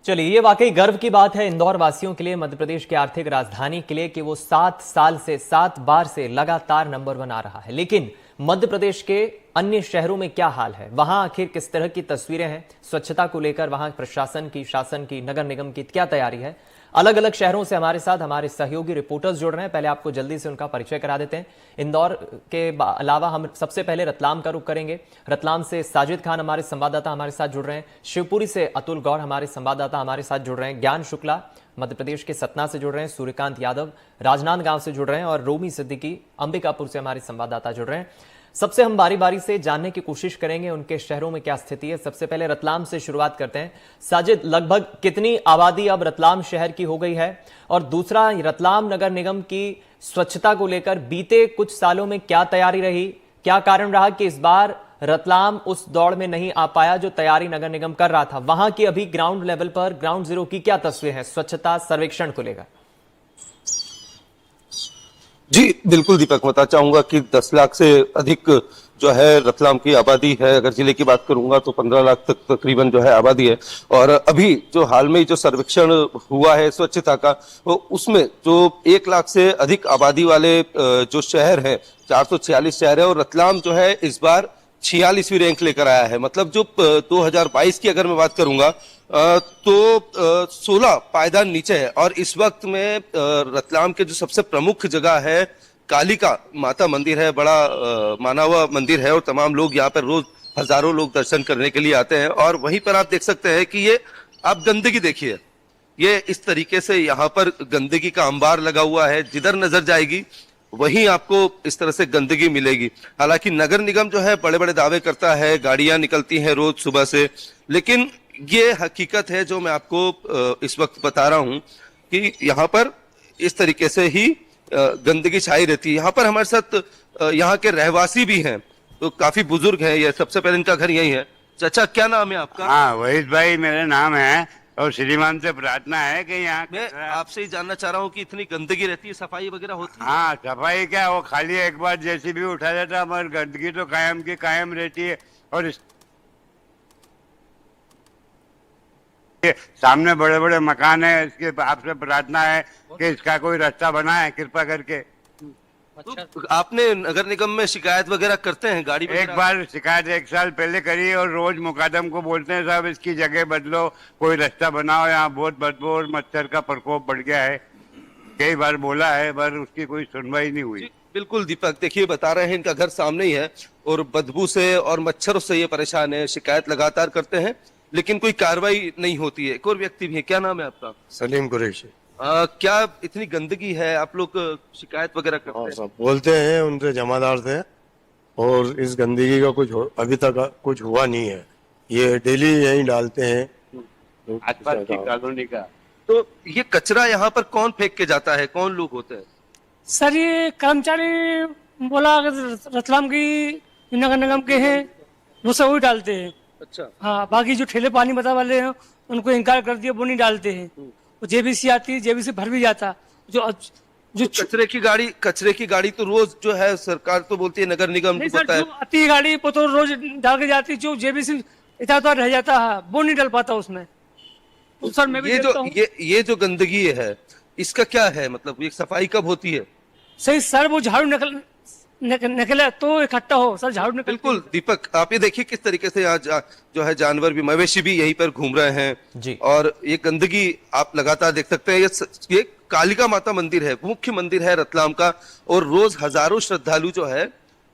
चलिए, ये वाकई गर्व की बात है इंदौर वासियों के लिए, मध्य प्रदेश की आर्थिक राजधानी के लिए कि वो 7 साल से 7 बार से लगातार नंबर 1 आ रहा है। लेकिन मध्य प्रदेश के अन्य शहरों में क्या हाल है, वहां आखिर किस तरह की तस्वीरें हैं, स्वच्छता को लेकर वहां प्रशासन की, शासन की, नगर निगम की क्या तैयारी है। अलग अलग शहरों से हमारे साथ हमारे सहयोगी रिपोर्टर्स जुड़ रहे हैं। पहले आपको जल्दी से उनका परिचय करा देते हैं। इंदौर के अलावा हम सबसे पहले रतलाम का रुख करेंगे। रतलाम से साजिद खान हमारे संवाददाता हमारे साथ जुड़ रहे हैं। शिवपुरी से अतुल गौड़ हमारे संवाददाता हमारे साथ जुड़ रहे हैं। ज्ञान शुक्ला मध्य प्रदेश के सतना से जुड़ रहे हैं। सूर्यकांत यादव राजनांदगांव से जुड़ रहे हैं और रोमी सिद्दीकी अंबिकापुर से हमारे संवाददाता जुड़ रहे हैं। सबसे हम बारी बारी से जानने की कोशिश करेंगे उनके शहरों में क्या स्थिति है। सबसे पहले रतलाम से शुरुआत करते हैं। साजिद, लगभग कितनी आबादी अब रतलाम शहर की हो गई है, और दूसरा, रतलाम नगर निगम की स्वच्छता को लेकर बीते कुछ सालों में क्या तैयारी रही, क्या कारण रहा कि इस बार रतलाम उस दौड़ में नहीं आ पाया जो तैयारी नगर निगम कर रहा था। वहां की अभी ग्राउंड लेवल पर, ग्राउंड जीरो की क्या तस्वीर है स्वच्छता सर्वेक्षण को लेकर? जी बिल्कुल दीपक, बताना चाहूंगा कि 10 लाख से अधिक जो है रतलाम की आबादी है। अगर जिले की बात करूंगा तो 15 लाख तक तकरीबन जो है आबादी है। और अभी जो हाल में जो सर्वेक्षण हुआ है स्वच्छता का, वो उसमें जो 1 लाख से अधिक आबादी वाले जो शहर हैं, 446 शहर है, और रतलाम जो है इस बार 46वीं रैंक लेकर आया है। मतलब जो 2022 की अगर मैं बात करूंगा तो 16 पायदान नीचे है। और इस वक्त में रतलाम के जो सबसे प्रमुख जगह है, कालिका माता मंदिर है, बड़ा माना हुआ मंदिर है, और तमाम लोग यहाँ पर रोज हजारों लोग दर्शन करने के लिए आते हैं। और वहीं पर आप देख सकते हैं कि ये आप गंदगी देखिए, ये इस तरीके से यहाँ पर गंदगी का अंबार लगा हुआ है। जिधर नजर जाएगी वहीं आपको इस तरह से गंदगी मिलेगी। हालांकि नगर निगम जो है बड़े बड़े दावे करता है, गाड़ियां निकलती हैं रोज सुबह से, लेकिन ये हकीकत है जो मैं आपको इस वक्त बता रहा हूं कि यहाँ पर इस तरीके से ही गंदगी छाई रहती है। यहाँ पर हमारे साथ यहाँ के रहवासी भी हैं, तो काफी बुजुर्ग हैं ये। सबसे पहले इनका घर यही है। चाचा, क्या नाम है आपका? हाँ, वहीद भाई मेरा नाम है, और श्रीमान से प्रार्थना है कि यहाँ मैं आपसे ही जानना चाह रहा हूँ कि इतनी गंदगी रहती है, सफाई वगैरह होती है? हाँ, सफाई क्या, वो खाली एक बार जैसी भी उठा जाता है, मगर गंदगी तो कायम की कायम रहती है। और सामने बड़े बड़े मकान है, इसके आपसे प्रार्थना है कि इसका कोई रास्ता बनाए कृपा करके। तो आपने नगर निगम में शिकायत वगैरह करते हैं? गाड़ी एक बार शिकायत 1 साल पहले करी, और रोज मुकादम को बोलते हैं साहब इसकी जगह बदलो, कोई रास्ता बनाओ, यहाँ बहुत बदबू और मच्छर का प्रकोप बढ़ गया है। कई बार बोला है पर उसकी कोई सुनवाई नहीं हुई। बिल्कुल दीपक, देखिए बता रहे हैं, इनका घर सामने ही है और बदबू से और मच्छरों से ये परेशान है। शिकायत लगातार करते हैं लेकिन कोई कार्रवाई नहीं होती है। एक और व्यक्ति भी है, क्या नाम है आपका? सलीम कुरैशी। क्या इतनी गंदगी है, आप लोग शिकायत वगैरह करते हैं? सब बोलते हैं उनसे, जमादार से, और इस गंदगी का अभी तक कुछ हुआ नहीं है। ये डेली यही डालते हैं आसपास की कॉलोनी का। तो ये कचरा यहाँ पर कौन फेंक के जाता है, कौन लोग होते हैं? सर, ये कर्मचारी बोला रतलाम की नगर निगम के हैं, वो सब वही डालते हैं। अच्छा। हाँ, बाकी जो ठेले पानी बता वाले हैं उनको इनकार कर दिया, वो नहीं डालते हैं। वो जेबीसी आती है, जेबीसी भर भी जाता। जो कचरे की गाड़ी तो रोज जो है सरकार तो बोलती है नगर निगम नहीं को सर, पता है। जो आती है गाड़ी वो तो रोज डाल के जाती है। जो जेबीसी इतना उतना रह जाता है वो नहीं डाल पाता उसमें। तो सर मैं भी देखता हूँ। ये जो गंदगी है इसका क्या है, मतलब ये सफाई कब होती है? सही सर, वो झाड़ू निकले तो इकट्ठा हो सर, झाड़ू निकल। बिल्कुल दीपक, आप ये देखिए किस तरीके से आज जो है जानवर भी, मवेशी भी यहीं पर घूम रहे हैं जी। और ये गंदगी आप लगातार देख सकते हैं। ये कालिका माता मंदिर है, मुख्य मंदिर है रतलाम का, और रोज हजारों श्रद्धालु जो है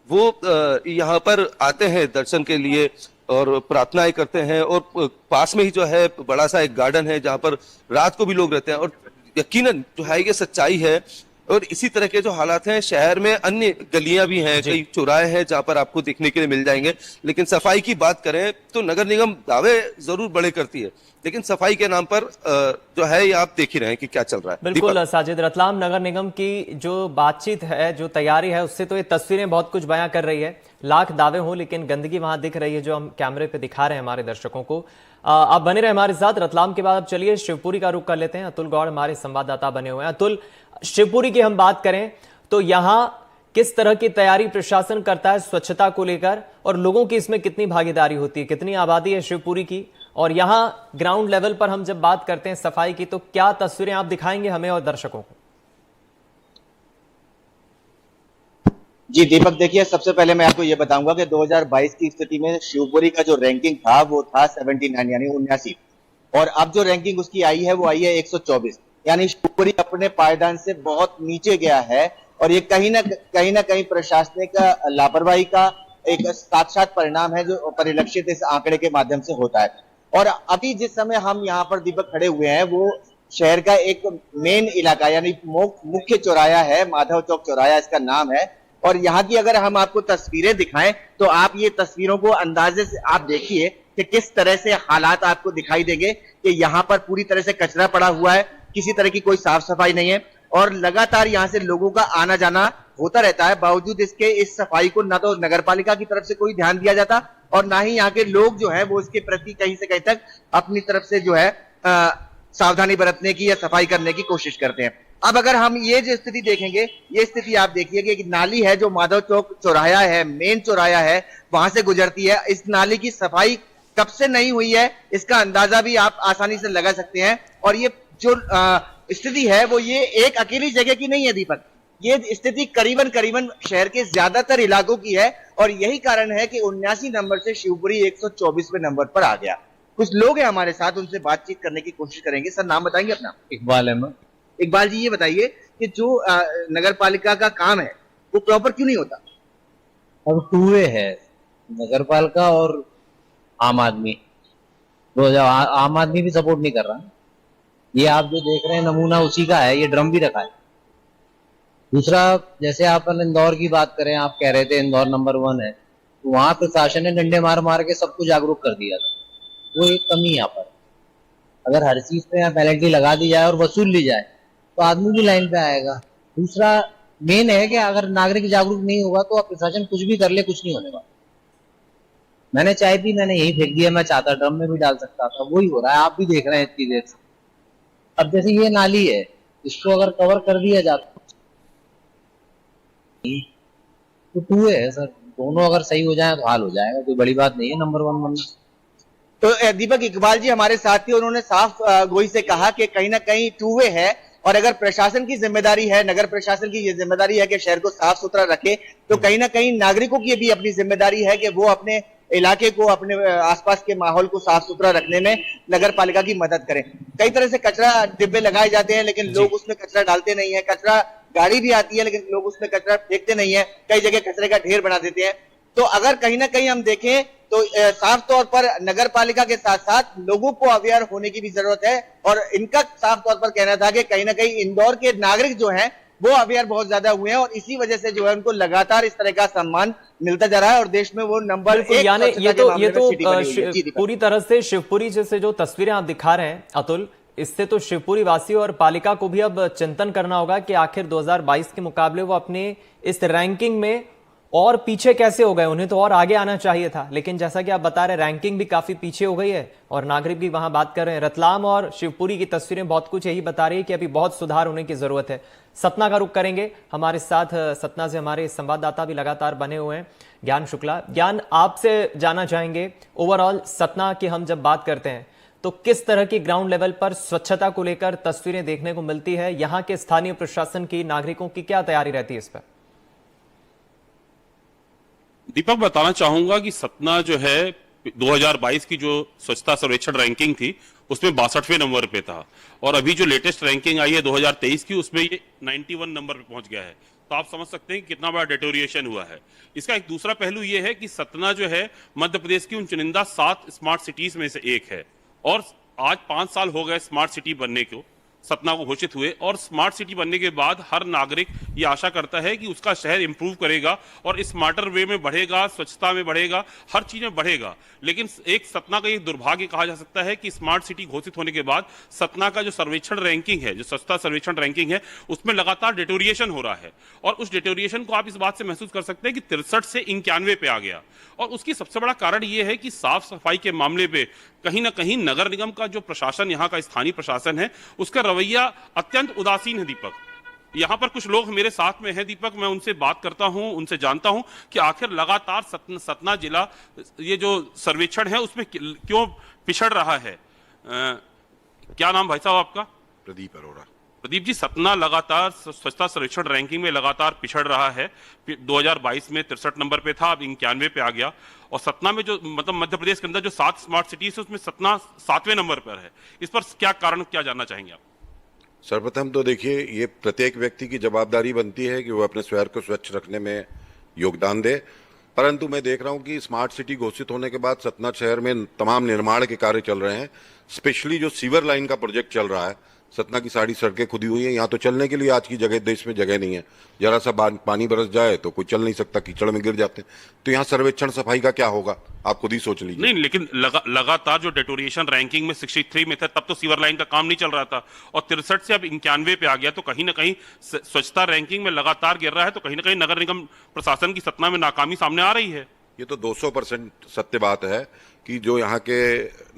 वो यहाँ पर आते हैं दर्शन के लिए और प्रार्थनाएं करते हैं। और पास में ही जो है बड़ा सा एक गार्डन है जहाँ पर रात को भी लोग रहते हैं। और यकीनन जो है ये सच्चाई है। और इसी तरह के जो हालात हैं शहर में, अन्य गलियां भी हैं, कई चौराहे हैं जहां पर आपको देखने के लिए मिल जाएंगे। लेकिन सफाई की बात करें तो नगर निगम दावे जरूर बड़े करती है, लेकिन सफाई के नाम पर जो है ये आप देख ही रहे हैं कि क्या चल रहा है। बिल्कुल साजिद, रतलाम नगर निगम की जो बातचीत है, जो तैयारी है, उससे तो ये तस्वीरें बहुत कुछ बयां कर रही है। लाख दावे हो लेकिन गंदगी वहां दिख रही है, जो हम कैमरे पे दिखा रहे हैं हमारे दर्शकों को। आप बने रहे हमारे साथ। रतलाम के बाद अब चलिए शिवपुरी का रुख कर लेते हैं। अतुल गौड़ हमारे संवाददाता बने हुए हैं। अतुल, शिवपुरी की हम बात करें तो यहाँ किस तरह की तैयारी प्रशासन करता है स्वच्छता को लेकर, और लोगों की इसमें कितनी भागीदारी होती है? कितनी आबादी है शिवपुरी की, और यहाँ ग्राउंड लेवल पर हम जब बात करते हैं सफाई की, तो क्या तस्वीरें आप दिखाएंगे हमें और दर्शकों को? जी दीपक, देखिए सबसे पहले मैं आपको ये बताऊंगा कि 2022 की स्थिति में शिवपुरी का जो रैंकिंग था वो था 79 यानी 79, और अब जो रैंकिंग उसकी आई है वो आई है 124, यानी शिवपुरी अपने पायदान से बहुत नीचे गया है। और ये कहीं ना कहीं प्रशासनिक लापरवाही का एक साक्षात परिणाम है जो परिलक्षित इस आंकड़े के माध्यम से होता है। और अभी जिस समय हम यहाँ पर दीपक खड़े हुए हैं वो शहर का एक मेन इलाका यानी मुख्य चौराया है, माधव चौक चौराया इसका नाम है। और यहाँ की अगर हम आपको तस्वीरें दिखाएं तो आप ये तस्वीरों को अंदाजे से आप देखिए कि किस तरह से हालात आपको दिखाई देंगे कि यहाँ पर पूरी तरह से कचरा पड़ा हुआ है, किसी तरह की कोई साफ सफाई नहीं है और लगातार यहाँ से लोगों का आना जाना होता रहता है। बावजूद इसके इस सफाई को ना तो नगरपालिका की तरफ से कोई ध्यान दिया जाता और ना ही यहाँ के लोग जो है वो इसके प्रति कहीं से कहीं तक अपनी तरफ से जो है सावधानी बरतने की या सफाई करने की कोशिश करते हैं। अब अगर हम ये जो स्थिति देखेंगे, ये स्थिति आप देखिए कि एक नाली है जो माधव चौक चौराया है, मेन चौराया है, वहां से गुजरती है। इस नाली की सफाई कब से नहीं हुई है इसका अंदाजा भी आप आसानी से लगा सकते हैं। और ये जो स्थिति है वो ये एक अकेली जगह की नहीं है दीपक, ये स्थिति करीबन शहर के ज्यादातर इलाकों की है। और यही कारण है कि 79 नंबर से शिवपुरी 124वें नंबर पर आ गया। कुछ लोग हैं हमारे साथ, उनसे बातचीत करने की कोशिश करेंगे। सर नाम बताएंगे अपना? इकबाल अहमद। इकबाल जी ये बताइए कि जो नगर पालिका का काम है वो प्रॉपर क्यों नहीं होता? अब टू वे है, नगर पालिका और आम आदमी, आम आदमी भी सपोर्ट नहीं कर रहा। ये आप जो देख रहे हैं नमूना उसी का है, ये ड्रम भी रखा है। दूसरा, जैसे आप इंदौर की बात करें, आप कह रहे थे इंदौर नंबर 1 है, तो वहां प्रशासन ने डंडे मार मार के सबको जागरूक कर दिया था। वो एक कमी यहाँ पर, अगर हर चीज पे पेनल्टी लगा दी जाए और वसूल ली जाए तो आदमी भी लाइन पे आएगा। दूसरा मेन है कि अगर नागरिक जागरूक नहीं होगा तो प्रशासन कुछ भी कर ले, कुछ नहीं होने वाला। मैंने चाय पी, मैंने यही फेंक दिया, मैं चाहता ड्रम में भी डाल सकता था, वही हो रहा है। आप भी देख रहे हैं इतनी देर से। अब जैसे ये नाली है, इसको अगर कवर कर दिया जाता तो टू है सर, दोनों अगर सही हो जाए तो हाल हो जाएगा, कोई बड़ी बात नहीं है नंबर 1 बनना। तो दीपक, इकबाल जी हमारे साथ थे, उन्होंने साफ गोई से कहा कि कहीं ना कहीं टू वे है और अगर प्रशासन की जिम्मेदारी है, नगर प्रशासन की ये जिम्मेदारी है कि शहर को साफ सुथरा रखे, तो कहीं ना कहीं नागरिकों की भी अपनी जिम्मेदारी है कि वो अपने इलाके को, अपने आसपास के माहौल को साफ सुथरा रखने में नगर पालिका की मदद करें। कई तरह से कचरा डिब्बे लगाए जाते हैं लेकिन लोग उसमें कचरा डालते नहीं है। कचरा गाड़ी भी आती है लेकिन लोग उसमें कचरा फेंकते नहीं है, कई जगह कचरे का ढेर बना देते हैं। तो अगर कहीं ना कहीं हम देखें तो साफ तौर पर नगर पालिका के साथ साथ लोगों को अवेयर होने की भी जरूरत है। और इनका साफ तौर पर कहना था कि कहीं ना कहीं इंदौर के नागरिक जो हैं वो अवेयर बहुत ज्यादा हुए हैं और इसी वजह से जो है उनको लगातार इस तरह का सम्मान मिलता जा रहा है और देश में वो नंबर 1 यानी ये तो पूरी तरह से शिवपुरी जैसे जो तस्वीरें आप दिखा रहे हैं अतुल, इससे तो शिवपुरी वासियों और पालिका को भी अब चिंतन करना होगा कि आखिर 2022 के मुकाबले वो अपने इस रैंकिंग में और पीछे कैसे हो गए। उन्हें तो और आगे आना चाहिए था, लेकिन जैसा कि आप बता रहे रैंकिंग भी काफी पीछे हो गई है और नागरिक भी वहां बात कर रहे हैं। रतलाम और शिवपुरी की तस्वीरें बहुत कुछ यही बता रही है कि अभी बहुत सुधार होने की जरूरत है। सतना का रुख करेंगे, हमारे साथ सतना से हमारे संवाददाता भी लगातार बने हुए हैं, ज्ञान शुक्ला। ज्ञान, आपसे जानना चाहेंगे ओवरऑल सतना की हम जब बात करते हैं तो किस तरह की ग्राउंड लेवल पर स्वच्छता को लेकर तस्वीरें देखने को मिलती है? यहाँ के स्थानीय प्रशासन की, नागरिकों की क्या तैयारी रहती है इस पर? दीपक, बताना चाहूंगा कि सतना जो है 2022 की जो स्वच्छता सर्वेक्षण रैंकिंग थी उसमें 62वें नंबर पे था और अभी जो लेटेस्ट रैंकिंग आई है 2023 की उसमें ये 91 नंबर पे पहुंच गया है। तो आप समझ सकते हैं कि कितना बड़ा डेटोरिएशन हुआ है। इसका एक दूसरा पहलू ये है कि सतना जो है मध्य प्रदेश की उन चुनिंदा 7 स्मार्ट सिटीज में से एक है और आज 5 साल हो गए स्मार्ट सिटी बनने को, सतना को घोषित हुए। और स्मार्ट सिटी बनने के बाद हर नागरिक ये आशा करता है कि उसका शहर इंप्रूव करेगा और स्मार्टर वे में बढ़ेगा, स्वच्छता में बढ़ेगा, हर चीज में बढ़ेगा। लेकिन एक सतना का ये दुर्भाग्य कहा जा सकता है कि स्मार्ट सिटी घोषित होने के बाद सतना का जो सर्वेक्षण रैंकिंग है, जो स्वच्छता सर्वेक्षण रैंकिंग है, उसमें लगातार डिटोरिएशन हो रहा है। और उस डिटोरिएशन को आप इस बात से महसूस कर सकते हैं कि 63 से 91 पे आ गया। और उसकी सबसे बड़ा कारण ये है कि साफ सफाई के मामले पे कहीं ना कहीं नगर निगम का जो प्रशासन, यहाँ का स्थानीय प्रशासन है, उसका रवैया अत्यंत उदासीन है दीपक। यहाँ पर कुछ लोग मेरे साथ में हैं दीपक, मैं उनसे बात करता हूँ, उनसे जानता हूँ कि आखिर लगातार सतना जिला ये जो सर्वेक्षण है उसमें क्यों पिछड़ रहा है। क्या नाम भाई साहब आपका? प्रदीप अरोड़ा। प्रदीप जी, सतना लगातार स्वच्छता सर्वेक्षण रैंकिंग में लगातार पिछड़ रहा है। 2022 में 63 नंबर पे था, अब 91 पे आ गया। और सतना में जो मतलब मध्य प्रदेश के अंदर जो 7 स्मार्ट सिटीज है उसमें सतना 7वें नंबर पर है। इस पर क्या कारण, क्या जानना चाहेंगे आप? सर्वप्रथम तो देखिए, ये प्रत्येक व्यक्ति की जवाबदारी बनती है कि वो अपने शहर को स्वच्छ रखने में योगदान दे, परंतु मैं देख रहा हूं कि स्मार्ट सिटी घोषित होने के बाद सतना शहर में तमाम निर्माण के कार्य चल रहे हैं। स्पेशली जो सीवर लाइन का प्रोजेक्ट चल रहा है, सतना की सारी सड़कें खुदी हुई हैं, यहाँ तो चलने के लिए आज की जगह देश में जगह नहीं है। जरा सा पानी बरस जाए तो कोई चल नहीं सकता, कीचड़ में गिर जाते हैं। तो यहाँ सर्वेक्षण सफाई का क्या होगा, आप खुद ही सोच लीजिए। नहीं, लेकिन लगातार जो डेटोरिएशन रैंकिंग में 63 में था, तब तो सीवर लाइन का काम नहीं चल रहा था, और 63 से अब 91 पे आ गया। तो कहीं ना कहीं स्वच्छता रैंकिंग में लगातार गिर रहा है, तो कहीं ना कहीं नगर निगम प्रशासन की सतना में नाकामी सामने आ रही है। ये तो 200% सत्य बात है कि जो यहाँ के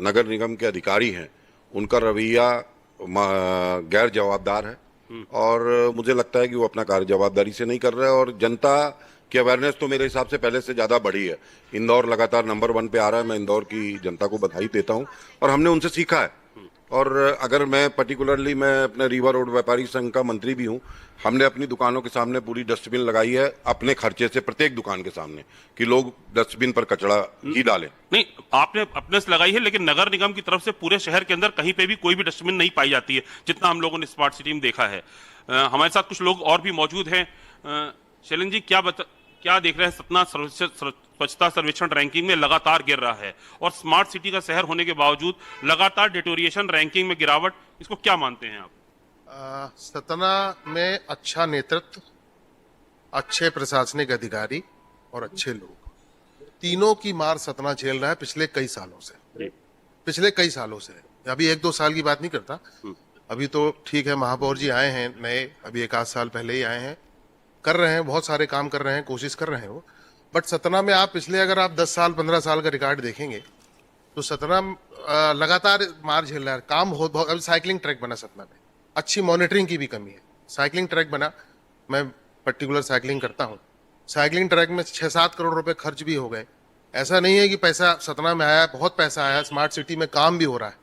नगर निगम के अधिकारी हैं उनका रवैया गैर जवाबदार है, और मुझे लगता है कि वो अपना कार्य जवाबदारी से नहीं कर रहे हैं। और जनता की अवेयरनेस तो मेरे हिसाब से पहले से ज्यादा बढ़ी है। इंदौर लगातार नंबर 1 पे आ रहा है, मैं इंदौर की जनता को बधाई देता हूं, और हमने उनसे सीखा है। और अगर मैं पर्टिकुलरली, मैं अपने रीवा रोड व्यापारी संघ का मंत्री भी हूं, हमने अपनी दुकानों के सामने पूरी डस्टबिन लगाई है अपने खर्चे से, प्रत्येक दुकान के सामने, कि लोग डस्टबिन पर कचरा ही डालें। नहीं, आपने अपने से लगाई है, लेकिन नगर निगम की तरफ से पूरे शहर के अंदर कहीं पे भी कोई भी डस्टबिन नहीं पाई जाती है, जितना हम लोगों ने स्मार्ट सिटी में देखा है। हमारे साथ कुछ लोग और भी मौजूद हैं। शैलेंद्र जी, क्या देख रहे हैं? सतना स्वच्छता सर्वेक्षण रैंकिंग में लगातार गिर रहा है, और स्मार्ट सिटी का शहर होने के बावजूद लगातार डेटोरिएशन रैंकिंग में गिरावट, इसको क्या मानते हैं आप? सतना में अच्छा नेतृत्व, अच्छे प्रशासनिक अधिकारी और अच्छे लोग, तीनों की मार सतना झेल रहा है पिछले कई सालों से। अभी 1-2 साल की बात नहीं करता, अभी तो ठीक है, महापौर जी आए हैं नए, अभी 1 आध साल पहले ही आए हैं, कर रहे हैं, बहुत सारे काम कर रहे हैं, कोशिश कर रहे हैं वो। बट सतना में आप पिछले, अगर आप 10 साल 15 साल का रिकॉर्ड देखेंगे तो सतना लगातार मार झेल रहा है। काम हो, अभी साइकिलिंग ट्रैक बना सतना में, अच्छी मॉनिटरिंग की भी कमी है। साइकिलिंग ट्रैक बना, मैं पर्टिकुलर साइकिलिंग करता हूँ, साइकिलिंग ट्रैक में 6-7 करोड़ रुपए खर्च भी हो गए। ऐसा नहीं है कि पैसा सतना में आया, बहुत पैसा आया, स्मार्ट सिटी में काम भी हो रहा है,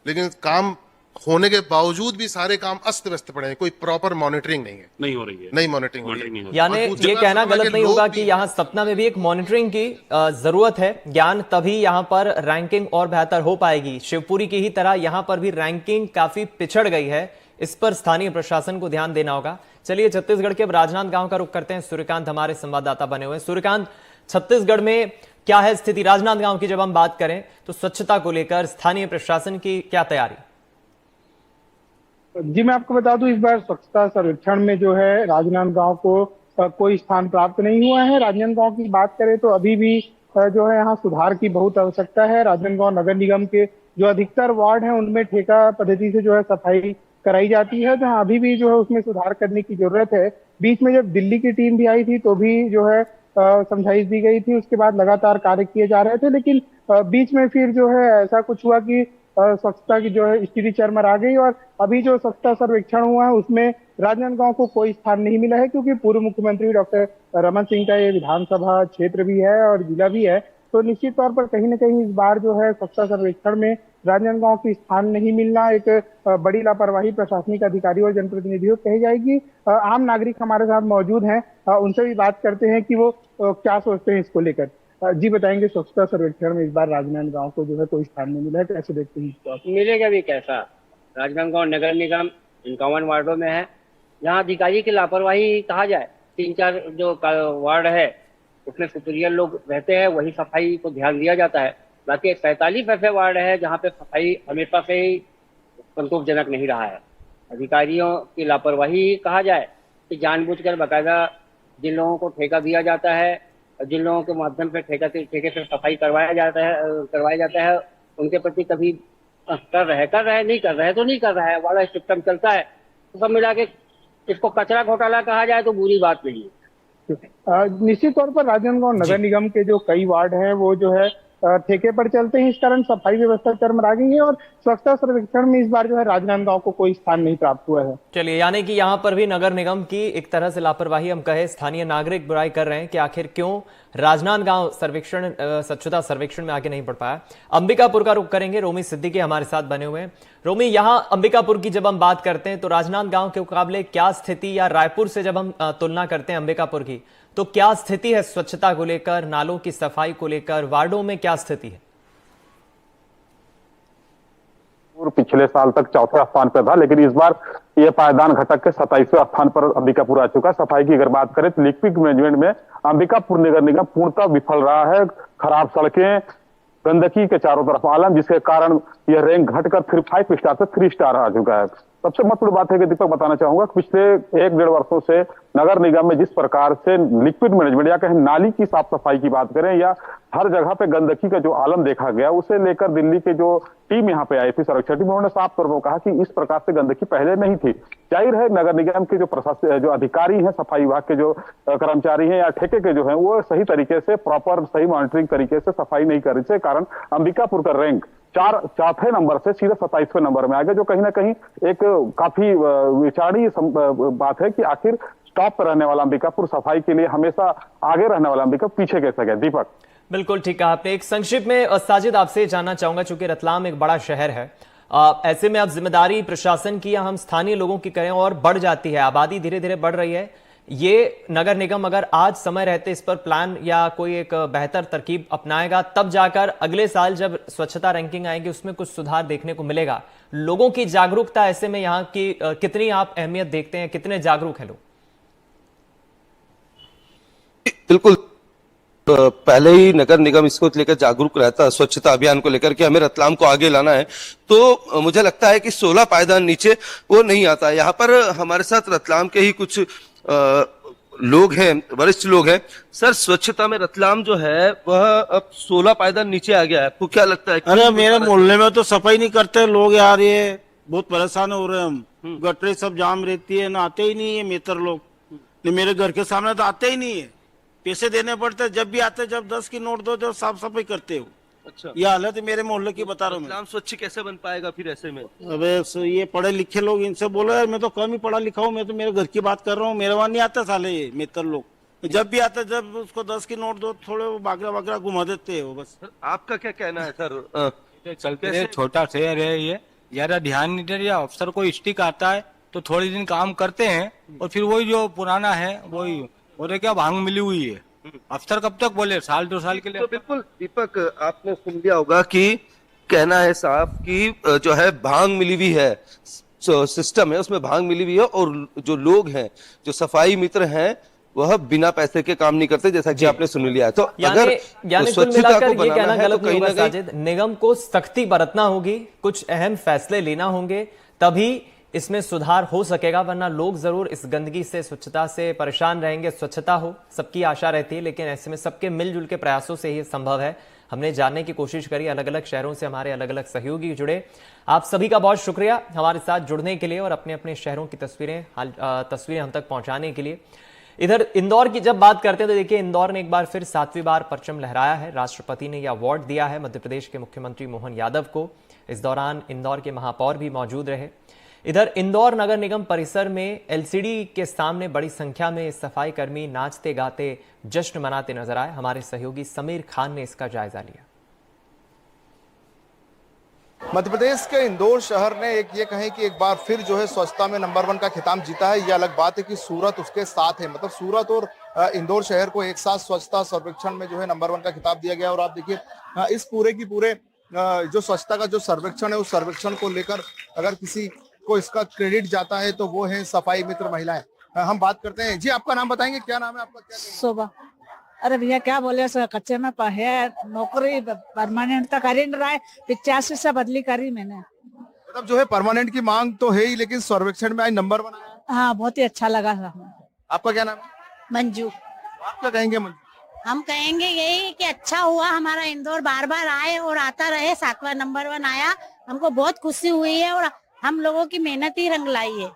लेकिन काम होने के बावजूद भी सारे काम अस्त व्यस्त पड़े हैं, कोई प्रॉपर मॉनिटरिंग नहीं है, नहीं हो रही है, नहीं मॉनिटरिंग हो रही है। यानी ये कहना गलत नहीं होगा कि यहाँ सतना में भी एक मॉनिटरिंग की जरूरत है। ज्ञान, तभी यहाँ पर रैंकिंग और बेहतर हो पाएगी। शिवपुरी की ही तरह यहाँ पर भी रैंकिंग काफी पिछड़ गई है, इस पर स्थानीय प्रशासन को ध्यान देना होगा। चलिए छत्तीसगढ़ के अब राजनांदगांव का रुख करते हैं। सूर्यकांत हमारे संवाददाता बने हुए हैं। सूर्यकांत, छत्तीसगढ़ में क्या है स्थिति? राजनांदगांव की जब हम बात करें तो स्वच्छता को लेकर स्थानीय प्रशासन की क्या तैयारी? जी, मैं आपको बता दूं, इस बार स्वच्छता सर्वेक्षण में जो है राजनांदगांव को कोई स्थान प्राप्त नहीं हुआ है। राजनांदगांव की बात करें तो अभी भी जो है यहाँ सुधार की बहुत आवश्यकता है। राजनांदगांव नगर निगम के जो अधिकतर वार्ड हैं उनमें ठेका पद्धति से जो है सफाई कराई जाती है, जहाँ अभी भी जो है उसमें सुधार करने की जरूरत है। बीच में जब दिल्ली की टीम भी आई थी तो भी जो है समझाइश दी गई थी, उसके बाद लगातार कार्य किए जा रहे थे, लेकिन बीच में फिर जो है ऐसा कुछ हुआ कि स्वच्छता की जो है स्थिति चरमरा आ गई, और अभी जो स्वच्छता सर्वेक्षण हुआ है उसमें राजनांदगांव को कोई स्थान नहीं मिला है, क्योंकि पूर्व मुख्यमंत्री डॉक्टर रमन सिंह का ये विधानसभा क्षेत्र भी है और जिला भी है। तो निश्चित तौर पर कहीं ना कहीं इस बार जो है स्वच्छता सर्वेक्षण में राजनांदगांव की स्थान नहीं मिलना एक बड़ी लापरवाही प्रशासनिक अधिकारियों और जनप्रतिनिधियों कही जाएगी। आम नागरिक हमारे साथ मौजूद हैं, उनसे भी बात करते हैं कि वो क्या सोचते हैं इसको लेकर। जी बताएंगे, स्वच्छता सर्वेक्षण में इस बार राजनांदगांव को जो है कोई स्थान नहीं मिला है, कैसे देखते हैं इसको? मिलेगा भी कैसा? राजनांदगांव नगर निगम 51 वार्डों में है, यहाँ अधिकारी की लापरवाही कहा जाए। 3-4 जो वार्ड है उसमें सुपीरियर लोग रहते हैं, वही सफाई को ध्यान दिया जाता है। बाकी 45 ऐसे वार्ड है जहाँ पे सफाई हमेशा से ही संतोषजनक नहीं रहा है। अधिकारियों की लापरवाही कहा जाए कि जानबूझकर बाकायदा जिन लोगों को ठेका दिया जाता है, जिन लोगों के माध्यम से ठेके से सफाई करवाया जाता है उनके प्रति कभी कर रहे नहीं कर रहे तो नहीं कर रहा है, वाला सिस्टम चलता है। तो सब मिला के इसको कचरा घोटाला कहा जाए तो बुरी बात नहीं है। निश्चित तौर पर राजनांदगांव नगर निगम के जो कई वार्ड हैं वो जो है ठेके पर चलते हैं। इस कारण सफाई व्यवस्था चरमरा गई है और स्वच्छता सर्वेक्षण में इस बार जो है राजनांदगांव को कोई स्थान नहीं प्राप्त हुआ है। चलिए, यानी कि यहाँ पर भी नगर निगम की एक तरह से लापरवाही हम कहे, स्थानीय नागरिक बुराई कर रहे हैं कि आखिर क्यों राजनांदगांव सर्वेक्षण स्वच्छता सर्वेक्षण में आगे नहीं बढ़ पाया। अंबिकापुर का रुख करेंगे, रोमी सिद्दीकी हमारे साथ बने हुए हैं। रोमी, यहाँ अंबिकापुर की जब हम बात करते हैं तो राजनांदगांव के मुकाबले क्या स्थिति, या रायपुर से जब हम तुलना करते हैं अंबिकापुर की, तो क्या स्थिति है स्वच्छता को लेकर, नालों की सफाई को लेकर, वार्डों में क्या स्थिति है? पिछले साल तक चौथे स्थान पर था, लेकिन इस बार ये पायदान घटक के 27वें स्थान पर अंबिकापुर आ चुका है। सफाई की अगर बात करें तो लिक्विड मैनेजमेंट में अंबिकापुर नगर निगम पूर्णतः विफल रहा है। खराब सड़कें, गंदगी के चारों तरफ आलम, जिसके कारण यह रैंक घटकर फिर 5 स्टार से 3 स्टार आ चुका है। सबसे महत्वपूर्ण बात है कि दीपक बताना चाहूंगा, पिछले 1-1.5 वर्षों से नगर निगम में जिस प्रकार से लिक्विड मैनेजमेंट या कहीं नाली की साफ सफाई की बात करें या हर जगह पे गंदगी का जो आलम देखा गया, उसे लेकर दिल्ली के जो टीम यहाँ पे आई थी सर्वेक्षण टीम, उन्होंने साफ तौर पर कहा कि इस प्रकार से गंदगी पहले नहीं थी। जाहिर है नगर निगम के जो प्रशासन, जो अधिकारी हैं, सफाई विभाग के जो कर्मचारी हैं या ठेके के जो हैं, वो सही तरीके से प्रॉपर सही मॉनिटरिंग तरीके से सफाई नहीं कर रहे, कारण अंबिकापुर का रैंक चौथे नंबर से सीधे 27वें नंबर में आ गया, जो कहीं ना कहीं एक काफी विचारणीय बात है कि आखिर टॉप पर रहने वाला अंबिकापुर सफाई के लिए हमेशा आगे रहने वाला अंबिकापुर पीछे कैसे गया। दीपक, बिल्कुल ठीक कहा आपने। एक संक्षिप्त में साजिद आपसे जानना चाहूंगा, चूंकि रतलाम एक बड़ा शहर है, ऐसे में अब जिम्मेदारी प्रशासन की या हम स्थानीय लोगों की करें और बढ़ जाती है, आबादी धीरे धीरे बढ़ रही है, ये नगर निगम अगर आज समय रहते इस पर प्लान या कोई एक बेहतर तरकीब अपनाएगा, तब जाकर अगले साल जब स्वच्छता रैंकिंग आएगी उसमें कुछ सुधार देखने को मिलेगा। लोगों की जागरूकता ऐसे में यहाँ की कितनी आप अहमियत देखते हैं, कितने जागरूक हैं लोग? बिल्कुल, पहले ही नगर निगम इसको लेकर जागरूक रहता है, स्वच्छता अभियान को लेकर कि हमें रतलाम को आगे लाना है, तो मुझे लगता है कि 16 पायदान नीचे वो नहीं आता। यहाँ पर हमारे साथ रतलाम के ही कुछ लोग हैं, वरिष्ठ लोग हैं। सर, स्वच्छता में रतलाम जो है वह अब 16 पायदान नीचे आ गया है, आपको क्या लगता है? अरे मेरे मोहल्ले में तो सफाई नहीं करते लोग यार, ये बहुत परेशान हो रहे हैं हम। गटरे सब जाम रहती है, ना आते ही नहीं है मेतर लोग, मेरे घर के सामने तो आते ही नहीं है, पैसे देने पड़ते, जब भी आते जब 10 की नोट दो जो साफ सफाई करते हो। अच्छा, ये हालत है मेरे मोहल्ले की, बता रहा हूँ मैं। स्वच्छ कैसे बन पाएगा फिर ऐसे में? अबे ये पढ़े लिखे लोग, इनसे बोलो यार, मैं तो कम ही पढ़ा लिखा हूँ, मैं तो मेरे घर की बात कर रहा हूँ, मेरे वहां नहीं आते साले ये मित्र लोग, जब भी आते जब उसको 10 की नोट दो थोड़े वो बागरा बागरा घुमा देते हैं वो बस। आपका क्या कहना है सर? चलते छोटा शहर है ये, ज्यादा ध्यान नहीं दे रहा, अफसर को स्टिक आता है तो थोड़ी दिन काम करते हैं और फिर वही जो पुराना है वही, और क्या भांग मिली हुई है, अफसर कब तक बोले, 1-2 साल के लिए? तो बिल्कुल दीपक, आपने सुन लिया होगा कि कहना है साहब कि जो है भांग मिली हुई है, सिस्टम है उसमें भांग मिली हुई है, और जो लोग हैं, जो सफाई मित्र हैं, वह बिना पैसे के काम नहीं करते, जैसा कि आपने सुन लिया है। तो अगर स्वच्छता को ये कहना गलत नहीं होगा साजिद, निगम को सख्ती बरतना होगी, कुछ अहम फैसले लेना होंगे, तभी इसमें सुधार हो सकेगा, वरना लोग जरूर इस गंदगी से, स्वच्छता से परेशान रहेंगे। स्वच्छता हो सबकी आशा रहती है, लेकिन ऐसे में सबके मिलजुल के प्रयासों से ही संभव है। हमने जानने की कोशिश करी, अलग अलग शहरों से हमारे अलग अलग सहयोगी जुड़े। आप सभी का बहुत शुक्रिया हमारे साथ जुड़ने के लिए और अपने अपने शहरों की तस्वीरें हम तक पहुंचाने के लिए। इधर इंदौर की जब बात करते हैं तो देखिए, इंदौर ने एक बार फिर 7वीं बार परचम लहराया है। राष्ट्रपति ने यह अवार्ड दिया है मध्य प्रदेश के मुख्यमंत्री मोहन यादव को। इस दौरान इंदौर के महापौर भी मौजूद रहे। इधर इंदौर नगर निगम परिसर में एलसीडी के सामने बड़ी संख्या में सफाई कर्मी नाचते गाते जश्न मनाते नजर आए। हमारे सहयोगी समीर खान ने इसका जायजा लिया। मध्य प्रदेश के इंदौर शहर ने ये कहें कि एक बार फिर जो है स्वच्छता में नंबर 1 का खिताब जीता है। ये अलग बात है कि सूरत उसके साथ है, मतलब सूरत और इंदौर शहर को एक साथ स्वच्छता सर्वेक्षण में जो है नंबर 1 का खिताब दिया गया। और आप देखिए इस पूरे जो स्वच्छता का जो सर्वेक्षण है, उस सर्वेक्षण को लेकर अगर किसी को इसका क्रेडिट जाता है तो वो है सफाई मित्र महिलाएं। हम बात करते हैं। जी, आपका नाम बताएंगे, क्या नाम है आपका? क्या शोभा। अरे भैया क्या बोले, कच्चे में है, नौकरी परमानेंट तो कर ही नहीं रहा है, 85 से बदली करी मैंने। मतलब जो है परमानेंट की मांग तो है ही, लेकिन सर्वेक्षण में आज नंबर 1 आया। हाँ, बहुत ही अच्छा लगा। आपका क्या नाम है? मंजू। आप क्या कहेंगे मंजू? हम कहेंगे यही कि अच्छा हुआ हमारा इंदौर बार बार आए और आता रहे। 7वां नंबर 1 आया, हमको बहुत खुशी हुई है और हम लोगों की मेहनत ही रंग लाई है।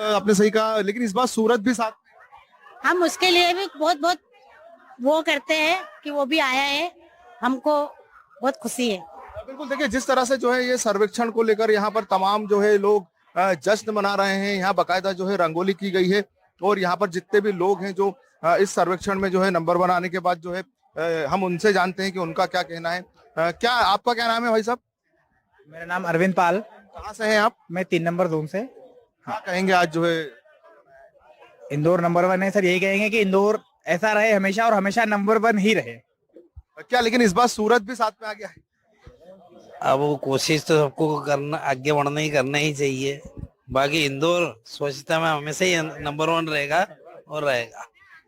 आपने सही कहा, लेकिन इस बार सूरत भी साथ में। हम उसके लिए भी बहुत बहुत वो करते हैं कि वो भी आया है, हमको बहुत खुशी है। बिल्कुल, देखिए जिस तरह से जो है ये सर्वेक्षण को लेकर यहाँ पर तमाम जो है लोग जश्न मना रहे हैं, यहाँ बाकायदा जो है रंगोली की गई है और यहाँ पर जितने भी लोग हैं जो इस सर्वेक्षण में जो है नंबर 1 आने के बाद जो है हम उनसे जानते हैं कि उनका क्या कहना है। क्या आपका क्या नाम है भाई साहब? मेरा नाम अरविंद पाल। कहाँ से हैं आप? मैं 3 नंबर जोन से। क्या कहेंगे आज जो है इंदौर नंबर 1 है सर, यही कहेंगे कि इंदौर ऐसा रहे हमेशा और हमेशा नंबर 1 ही रहे। क्या लेकिन इस बार सूरत भी साथ में आ गया है? अब वो कोशिश तो सबको करना, आगे बढ़ना ही करना ही चाहिए। बाकी इंदौर स्वच्छता में हमेशा ही नंबर 1 रहेगा और रहेगा।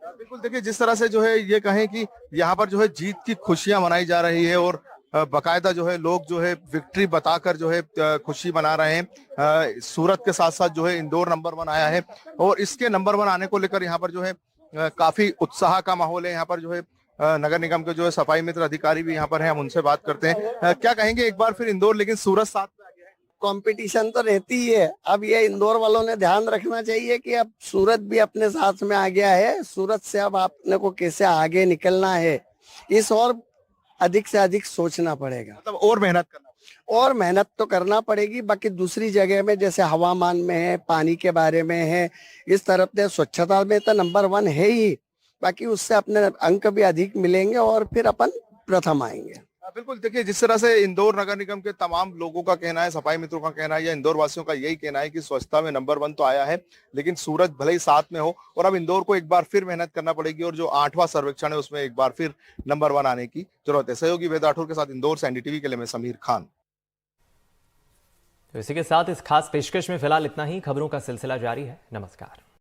बिल्कुल, देखिए जिस तरह से जो है ये कहें कि यहाँ पर जो है जीत की खुशियां मनाई जा रही है और बाकायदा जो है लोग जो है विक्ट्री बताकर जो है खुशी मना रहे हैं। सूरत के साथ साथ जो है इंदौर नंबर 1 आया है और इसके नंबर 1 आने को लेकर यहाँ पर जो है काफी उत्साह का माहौल है। यहाँ पर जो है नगर निगम के जो है सफाई मित्र अधिकारी भी यहाँ पर हैं, हम उनसे बात करते हैं। क्या कहेंगे एक बार फिर इंदौर लेकिन सूरत साथ में आ गया है? कंपटीशन तो रहती ही है। अब ये इंदौर वालों ने ध्यान रखना चाहिए कि अब सूरत भी अपने साथ में आ गया है। सूरत से अब आपने को कैसे आगे निकलना है, इस और अधिक से अधिक सोचना पड़ेगा। मतलब और मेहनत तो करना पड़ेगी। बाकी दूसरी जगह में जैसे हवामान में है, पानी के बारे में है, इस तरफ से स्वच्छता में तो नंबर 1 है ही। बाकी उससे अपने अंक भी अधिक मिलेंगे और फिर अपन प्रथम आएंगे। बिल्कुल, देखिए जिस तरह से इंदौर नगर निगम के तमाम लोगों का कहना है, सफाई मित्रों का कहना है या इंदौर वासियों का यही कहना है कि स्वच्छता में नंबर 1 तो आया है, लेकिन सूरत भले ही साथ में हो और अब इंदौर को एक बार फिर मेहनत करना पड़ेगी और जो 8वां सर्वेक्षण है उसमें एक बार फिर नंबर 1 आने की जरूरत है। सहयोगी वेद राठौर के साथ इंदौर से एनडीटीवी के लिए मैं समीर खान। तो इसी के साथ इस खास पेशकश में फिलहाल इतना ही। खबरों का सिलसिला जारी है। नमस्कार।